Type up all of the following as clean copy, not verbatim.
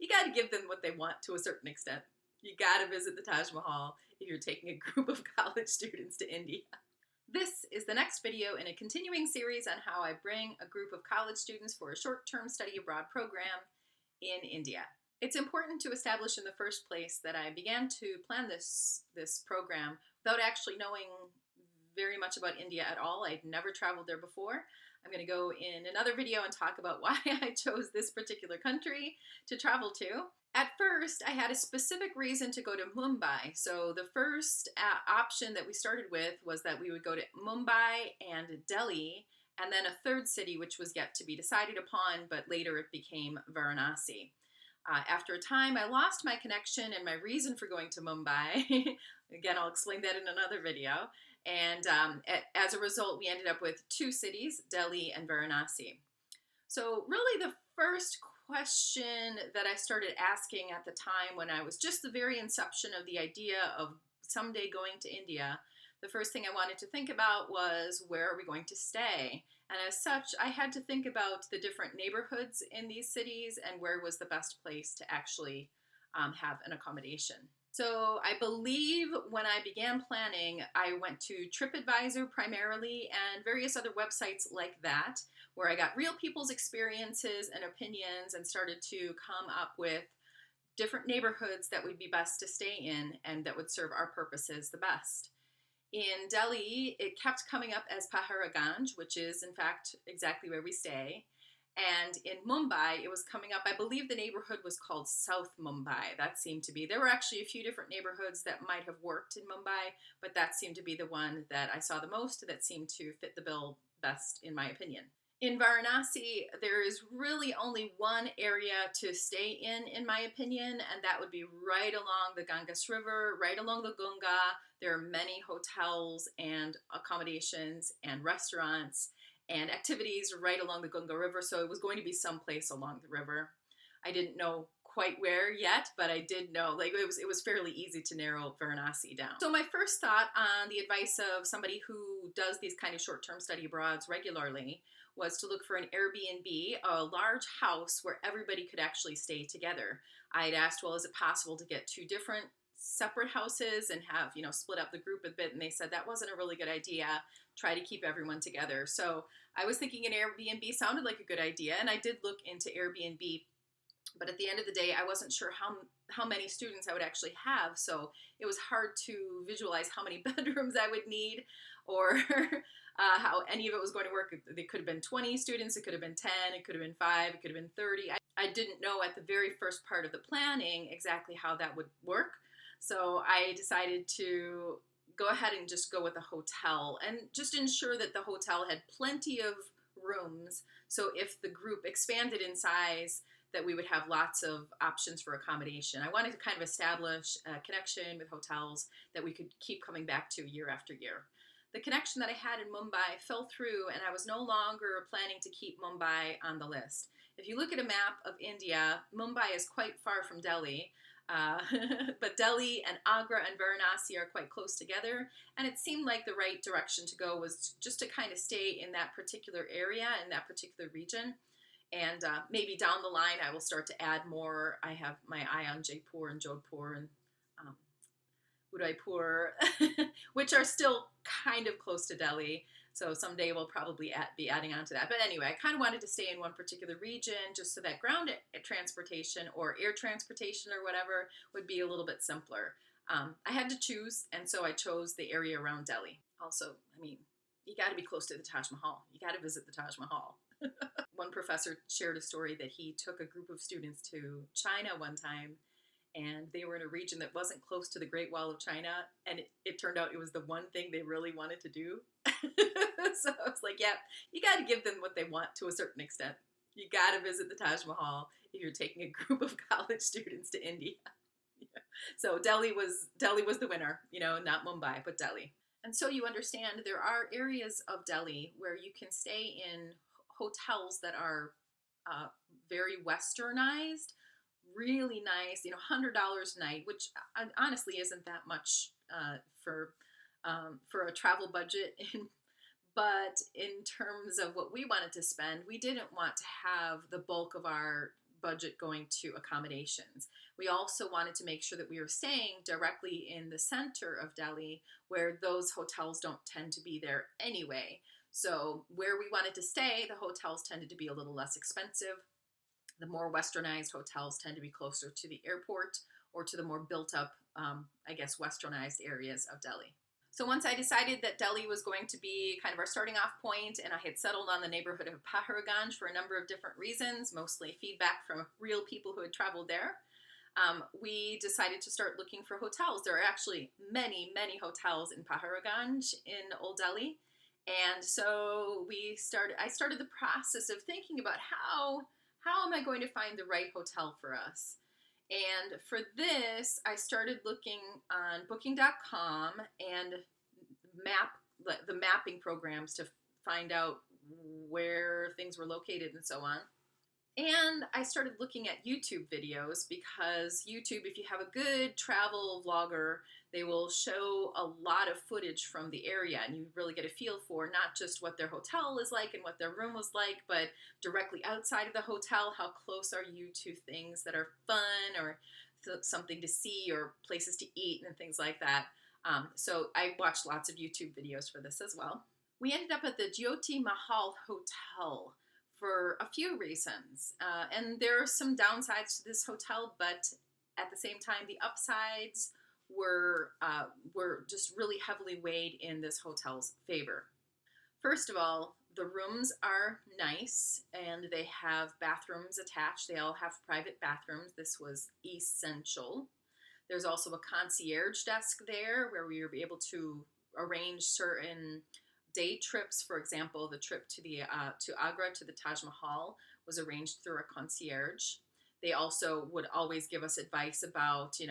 you got to give them what they want to a certain extent. You got to visit the Taj Mahal if you're taking a group of college students to India. This is the next video in a continuing series on how I bring a group of college students for a short-term study abroad program in India. It's important to establish in the first place that I began to plan this program without actually knowing very much about India at all. I'd never traveled there before. I'm going to go in another video and talk about why I chose this particular country to travel to. At first, I had a specific reason to go to Mumbai. So the first option that we started with was that we would go to Mumbai and Delhi, and then a third city which was yet to be decided upon, but later it became Varanasi. After a time, I lost my connection and my reason for going to Mumbai. Again, I'll explain that in another video. And as a result, we ended up with two cities, Delhi and Varanasi. So really the first question that I started asking at the time when I was just the very inception of the idea of someday going to India, the first thing I wanted to think about was, where are we going to stay? And as such, I had to think about the different neighborhoods in these cities and where was the best place to actually have an accommodation. So I believe when I began planning, I went to TripAdvisor primarily and various other websites like that, where I got real people's experiences and opinions and started to come up with different neighborhoods that would be best to stay in and that would serve our purposes the best. In Delhi, it kept coming up as Paharaganj, which is in fact exactly where we stay. And in Mumbai, it was coming up, I believe the neighborhood was called South Mumbai. That seemed to be, there were actually a few different neighborhoods that might have worked in Mumbai, but that seemed to be the one that I saw the most, that seemed to fit the bill best, in my opinion. In Varanasi, there is really only one area to stay in my opinion, and that would be right along the Ganges River, right along the Gunga. There are many hotels and accommodations and restaurants and activities right along the Gunga River, so it was going to be someplace along the river. I didn't know quite where yet, but I did know, like it was fairly easy to narrow Varanasi down. So my first thought on the advice of somebody who does these kind of short-term study abroads regularly was to look for an Airbnb, a large house where everybody could actually stay together. I had asked, well, is it possible to get two different separate houses and have, split up the group a bit, and they said that wasn't a really good idea. Try to keep everyone together. So I was thinking an Airbnb sounded like a good idea, and I did look into Airbnb, but at the end of the day, I wasn't sure how many students I would actually have, so it was hard to visualize how many bedrooms I would need, or how any of it was going to work. It could have been 20 students, it could have been 10, it could have been 5, it could have been 30. I didn't know at the very first part of the planning exactly how that would work, so I decided to go ahead and just go with a hotel and just ensure that the hotel had plenty of rooms, so if the group expanded in size, that we would have lots of options for accommodation. I wanted to kind of establish a connection with hotels that we could keep coming back to year after year. The connection that I had in Mumbai fell through, and I was no longer planning to keep Mumbai on the list. If you look at a map of India, Mumbai is quite far from Delhi, but Delhi and Agra and Varanasi are quite close together, and it seemed like the right direction to go was just to kind of stay in that particular area, in that particular region, and maybe down the line I will start to add more. I have my eye on Jaipur and Jodhpur and Udaipur, which are still kind of close to Delhi, so someday we'll probably be adding on to that. But anyway, I kind of wanted to stay in one particular region just so that ground transportation or air transportation or whatever would be a little bit simpler. I had to choose, and so I chose the area around Delhi. Also, I mean, you got to be close to the Taj Mahal. You got to visit the Taj Mahal. One professor shared a story that he took a group of students to China one time, and they were in a region that wasn't close to the Great Wall of China, and it turned out it was the one thing they really wanted to do. So I was like, yeah, you got to give them what they want to a certain extent. You got to visit the Taj Mahal if you're taking a group of college students to India. Yeah. So Delhi was the winner, not Mumbai, but Delhi. And so you understand there are areas of Delhi where you can stay in hotels that are very westernized, really nice, $100 a night, which honestly isn't that much for a travel budget. But in terms of what we wanted to spend, we didn't want to have the bulk of our budget going to accommodations. We also wanted to make sure that we were staying directly in the center of Delhi, where those hotels don't tend to be there anyway. So where we wanted to stay, the hotels tended to be a little less expensive. The more westernized hotels tend to be closer to the airport or to the more built up, I guess, westernized areas of Delhi. So once I decided that Delhi was going to be kind of our starting off point, and I had settled on the neighborhood of Paharganj for a number of different reasons, mostly feedback from real people who had traveled there, we decided to start looking for hotels. There are actually many, many hotels in Paharganj in Old Delhi. And so I started the process of thinking about how am I going to find the right hotel for us? And for this, I started looking on booking.com and the mapping programs to find out where things were located and so on. And I started looking at YouTube videos because YouTube, if you have a good travel vlogger, they will show a lot of footage from the area, and you really get a feel for not just what their hotel is like and what their room was like, but directly outside of the hotel, how close are you to things that are fun or something to see or places to eat and things like that. So I watched lots of YouTube videos for this as well. We ended up at the Jyoti Mahal Hotel for a few reasons. And there are some downsides to this hotel, but at the same time, the upsides were just really heavily weighed in this hotel's favor. First of all, the rooms are nice and they have bathrooms attached. They all have private bathrooms. This was essential. There's also a concierge desk there where we were able to arrange certain day trips. For example, the trip to Agra to the Taj Mahal was arranged through a concierge. They also would always give us advice about, if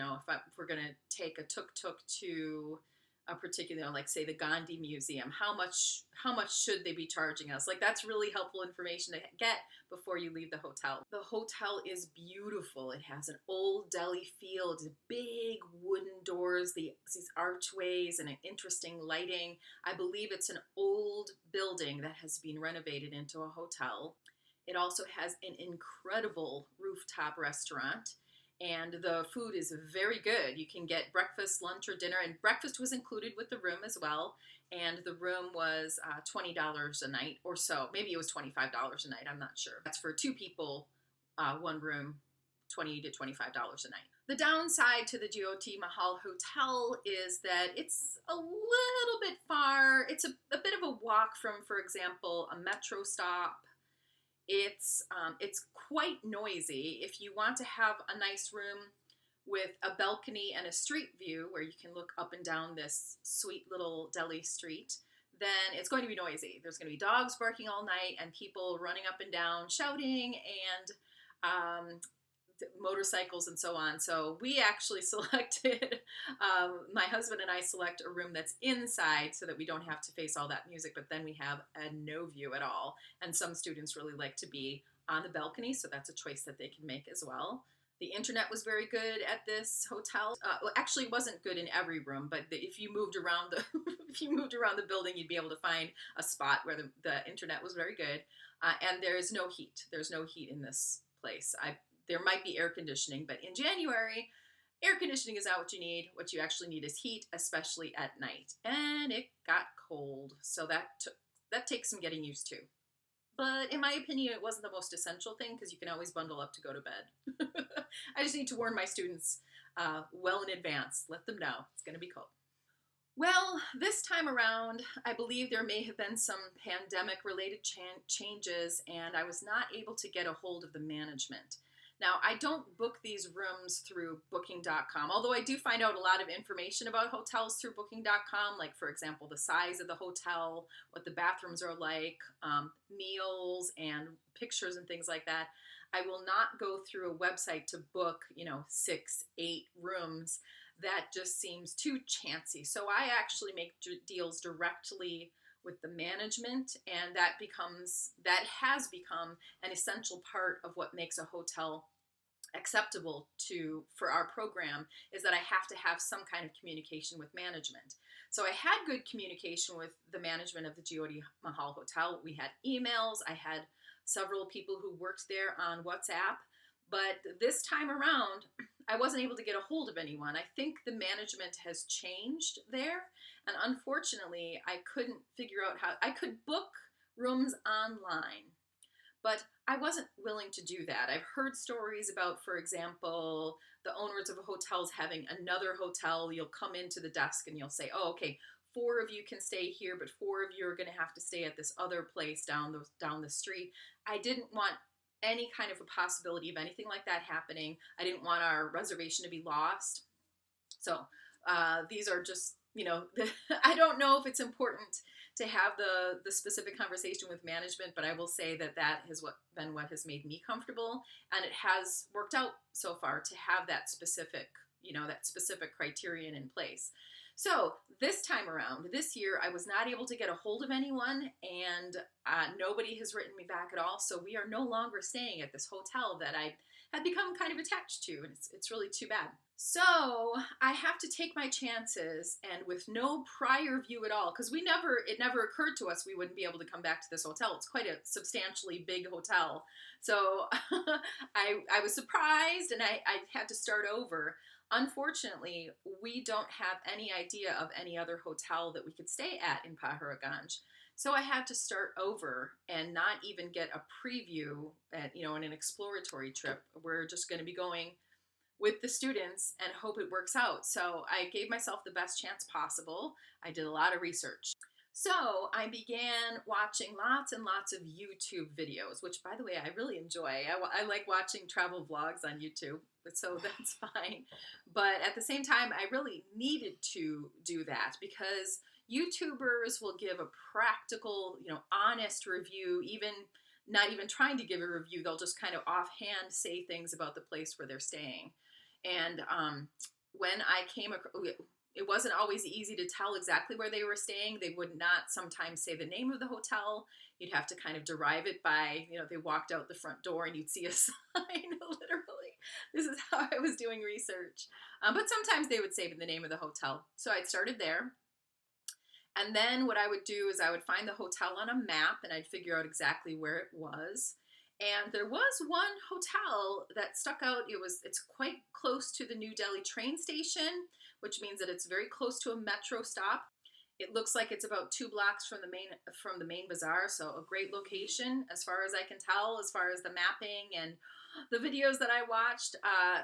we're going to take a tuk-tuk to a particular, like say the Gandhi Museum, how much should they be charging us? Like, that's really helpful information to get before you leave the hotel. The hotel is beautiful. It has an old Delhi feel. It's big wooden doors, these archways, and an interesting lighting. I believe it's an old building that has been renovated into a hotel. It also has an incredible rooftop restaurant, and the food is very good. You can get breakfast, lunch, or dinner, and breakfast was included with the room as well. And the room was $20 a night or so. Maybe it was $25 a night. I'm not sure. That's for two people, one room, $20 to $25 a night. The downside to the Jyoti Mahal Hotel is that it's a little bit far. It's a bit of a walk from, for example, a metro stop. It's quite noisy. If you want to have a nice room with a balcony and a street view where you can look up and down this sweet little Delhi street, then it's going to be noisy. There's going to be dogs barking all night and people running up and down, shouting, and motorcycles and so on. So we actually selected, my husband and I select a room that's inside so that we don't have to face all that music, but then we have a no view at all. And some students really like to be on the balcony, so that's a choice that they can make as well. The internet was very good at this hotel. Well, actually, it wasn't good in every room, but if you moved around the building, you'd be able to find a spot where the internet was very good. And there's no heat. There's no heat in this place. There might be air conditioning, but in January, air conditioning is not what you need. What you actually need is heat, especially at night. And it got cold, so that takes some getting used to. But in my opinion, it wasn't the most essential thing because you can always bundle up to go to bed. I just need to warn my students well in advance. Let them know it's going to be cold. Well, this time around, I believe there may have been some pandemic-related changes, and I was not able to get a hold of the management. Now, I don't book these rooms through booking.com, although I do find out a lot of information about hotels through booking.com, like, for example, the size of the hotel, what the bathrooms are like, meals and pictures and things like that. I will not go through a website to book, 6, 8 rooms. That just seems too chancy. So I actually make deals directly with the management, and that has become an essential part of what makes a hotel acceptable for our program, is that I have to have some kind of communication with management. So I had good communication with the management of the Jyoti Mahal Hotel. We had emails. I had several people who worked there on WhatsApp, But this time around, I wasn't able to get a hold of anyone. I think the management has changed there. And unfortunately, I couldn't figure out how I could book rooms online, but I wasn't willing to do that. I've heard stories about, for example, the owners of hotels having another hotel. You'll come into the desk and you'll say, oh, okay, 4 of you can stay here, but 4 of you are going to have to stay at this other place down the street. I didn't want any kind of a possibility of anything like that happening. I didn't want our reservation to be lost. So these are just, I don't know if it's important to have the specific conversation with management, but I will say that has been what has made me comfortable, and it has worked out so far to have that specific criterion in place. So this time around, this year, I was not able to get a hold of anyone, and nobody has written me back at all. So we are no longer staying at this hotel that I had become kind of attached to, and it's really too bad. So I have to take my chances, and with no prior view at all, because it never occurred to us we wouldn't be able to come back to this hotel. It's quite a substantially big hotel. So I was surprised, and I had to start over. Unfortunately, we don't have any idea of any other hotel that we could stay at in Paharaganj. So I had to start over and not even get a preview in an exploratory trip. We're just going to be going with the students and hope it works out. So I gave myself the best chance possible. I did a lot of research. So I began watching lots and lots of YouTube videos, which, by the way, I really enjoy. I like watching travel vlogs on YouTube, so that's fine. But at the same time, I really needed to do that because YouTubers will give a practical, honest review, not even trying to give a review. They'll just kind of offhand say things about the place where they're staying. And when I came across, it wasn't always easy to tell exactly where they were staying. They would not sometimes say the name of the hotel. You'd have to kind of derive it by, they walked out the front door and you'd see a sign, literally. This is how I was doing research. But sometimes they would say the name of the hotel. So I started there. And then what I would do is I would find the hotel on a map and I'd figure out exactly where it was. And there was one hotel that stuck out. It's quite close to the New Delhi train station, which means that it's very close to a metro stop. It looks like it's about 2 blocks from the main bazaar, so a great location as far as I can tell, as far as the mapping and the videos that I watched.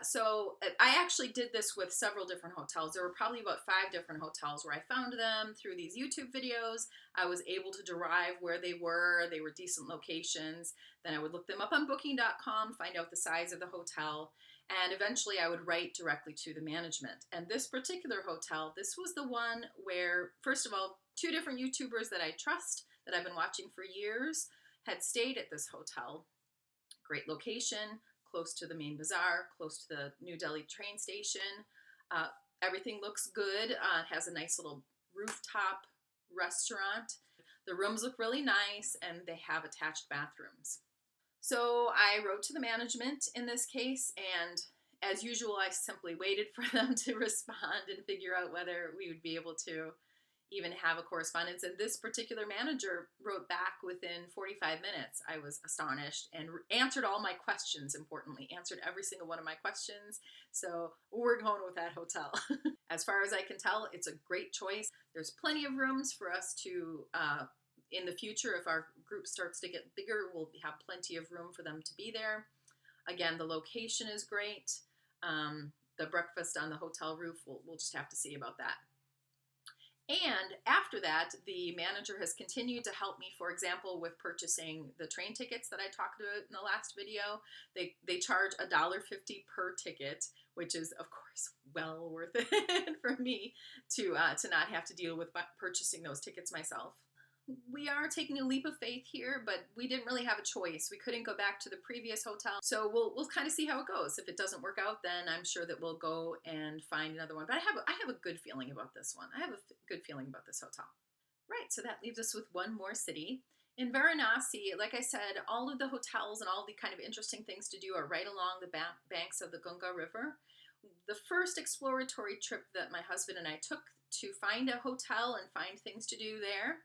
So I actually did this with several different hotels. There were probably about 5 different hotels where I found them through these YouTube videos. I was able to derive where they were. They were decent locations. Then I would look them up on booking.com, find out the size of the hotel, and eventually I would write directly to the management. And this particular hotel, this was the one where, first of all, 2 different YouTubers that I trust, that I've been watching for years, had stayed at this hotel. Great location, close to the main bazaar, close to the New Delhi train station. Everything looks good. It has a nice little rooftop restaurant. The rooms look really nice, and they have attached bathrooms. So I wrote to the management in this case, and as usual, I simply waited for them to respond and figure out whether we would be able to even have a correspondence. And this particular manager wrote back within 45 minutes. I was astonished and answered all my questions, importantly, answered every single one of my questions. So we're going with that hotel. As far as I can tell, it's a great choice. There's plenty of rooms for us to, in the future, if our group starts to get bigger, we'll have plenty of room for them to be there. Again, the location is great. The breakfast on the hotel roof, we'll just have to see about that. And after that, the manager has continued to help me, for example, with purchasing the train tickets that I talked about in the last video. They charge $1.50 per ticket, which is, of course, well worth it for me to not have to deal with purchasing those tickets myself. We are taking a leap of faith here, but we didn't really have a choice. We couldn't go back to the previous hotel, so we'll kind of see how it goes. If it doesn't work out, then I'm sure that we'll go and find another one. But I have a good feeling about this one. I have a good feeling about this hotel. Right, so that leaves us with one more city. In Varanasi, like I said, all of the hotels and all the kind of interesting things to do are right along the banks of the Ganga River. The first exploratory trip that my husband and I took to find a hotel and find things to do there,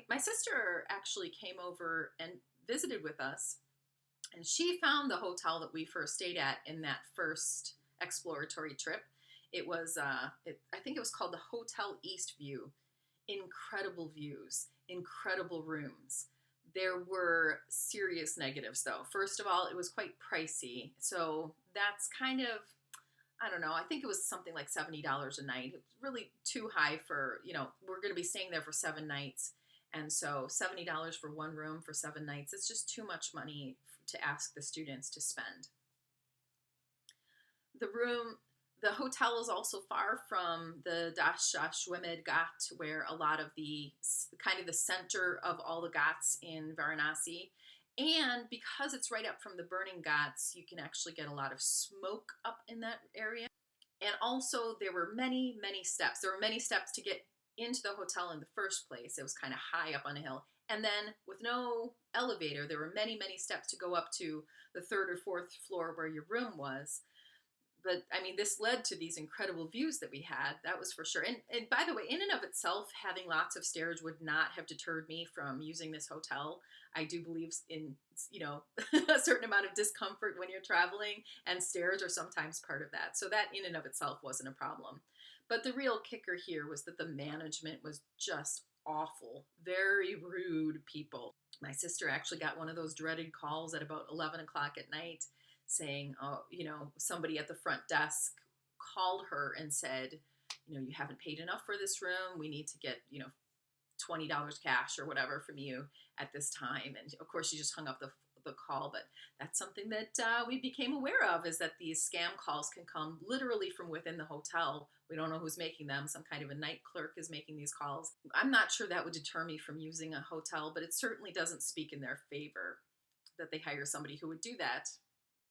my sister actually came over and visited with us And she found the hotel that we first stayed at in that first exploratory trip. It was, I think it was called the Hotel East View. Incredible views, incredible rooms. There were serious negatives though. First of all, it was quite pricey. So that's kind of, I don't know, I think it was something like $70 a night. It's really too high for, we're going to be staying there for 7 nights. And so $70 for one room for 7 nights, it's just too much money to ask the students to spend. The hotel is also far from the Dashashwamedh Ghat, where a lot of the center of all the ghats in Varanasi. And because it's right up from the burning ghats, you can actually get a lot of smoke up in that area. And also there were many, many steps. There were many steps to get into the hotel in the first place. It was kind of high up on a hill. And then with no elevator, there were many, many steps to go up to the 3rd or 4th floor where your room was. But I mean, this led to these incredible views that we had, that was for sure. And by the way, in and of itself, having lots of stairs would not have deterred me from using this hotel. I do believe in, a certain amount of discomfort when you're traveling, and stairs are sometimes part of that. So that in and of itself wasn't a problem. But the real kicker here was that the management was just awful, very rude people. My sister actually got one of those dreaded calls at about 11 o'clock at night saying, somebody at the front desk called her and said, you haven't paid enough for this room. We need to get, $20 cash or whatever from you at this time. And of course, she just hung up the call. But that's something that we became aware of, is that these scam calls can come literally from within the hotel. We don't know who's making them. Some kind of a night clerk is making these calls. I'm not sure that would deter me from using a hotel, but it certainly doesn't speak in their favor that they hire somebody who would do that.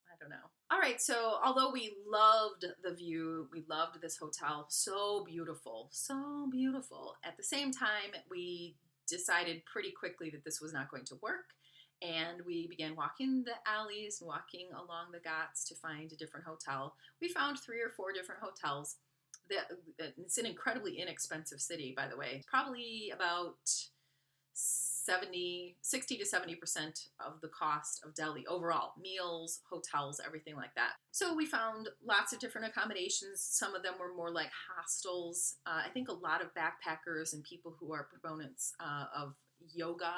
I don't know. All right, so although we loved the view, we loved this hotel, so beautiful, so beautiful. At the same time, we decided pretty quickly that this was not going to work, and we began walking the alleys, walking along the ghats to find a different hotel. We found 3 or 4 different hotels. It's an incredibly inexpensive city, by the way. Probably about 60 to 70% of the cost of Delhi overall, meals, hotels, everything like that. So we found lots of different accommodations. Some of them were more like hostels. I think a lot of backpackers and people who are proponents of yoga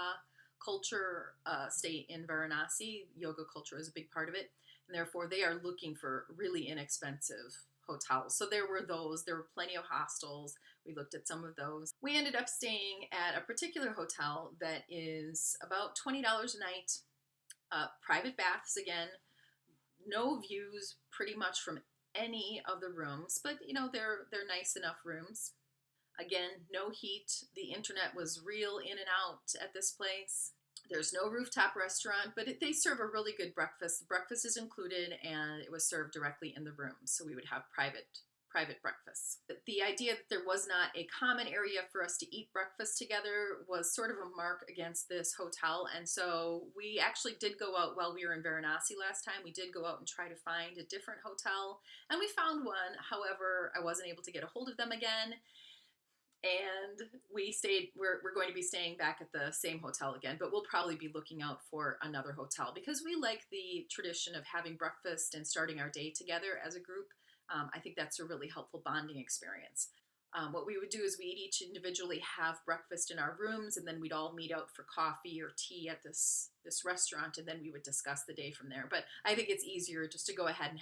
culture stay in Varanasi. Yoga culture is a big part of it, and therefore they are looking for really inexpensive hotels. So there were plenty of hostels. We looked at some of those. We ended up staying at a particular hotel that is about $20 a night, private baths again, no views pretty much from any of the rooms, but they're nice enough rooms. Again, no heat. The internet was real in and out at this place. There's no rooftop restaurant, but they serve a really good breakfast. The breakfast is included, and it was served directly in the room, so we would have private breakfasts. The idea that there was not a common area for us to eat breakfast together was sort of a mark against this hotel, and so we actually did go out while we were in Varanasi last time. We did go out and try to find a different hotel, and we found one. However, I wasn't able to get a hold of them again. And we're going to be staying back at the same hotel again, but we'll probably be looking out for another hotel because we like the tradition of having breakfast and starting our day together as a group. I think that's a really helpful bonding experience. What we would do is we'd each individually have breakfast in our rooms, and then we'd all meet out for coffee or tea at this restaurant, and then we would discuss the day from there. But I think it's easier just to go ahead and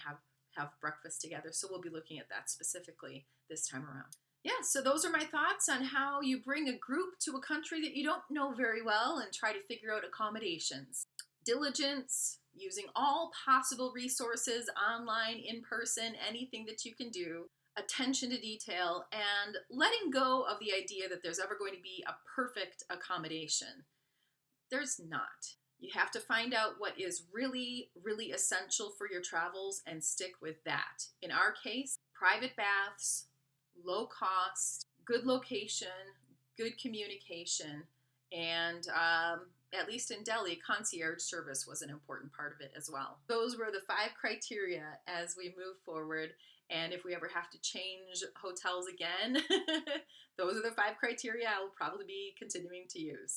have breakfast together, so we'll be looking at that specifically this time around. Yeah, so those are my thoughts on how you bring a group to a country that you don't know very well and try to figure out accommodations. Diligence, using all possible resources, online, in person, anything that you can do. Attention to detail, and letting go of the idea that there's ever going to be a perfect accommodation. There's not. You have to find out what is really, really essential for your travels and stick with that. In our case, private baths, low cost, good location, good communication, and at least in Delhi, concierge service was an important part of it as well. Those were the 5 criteria as we move forward, and if we ever have to change hotels again, those are the 5 criteria I will probably be continuing to use.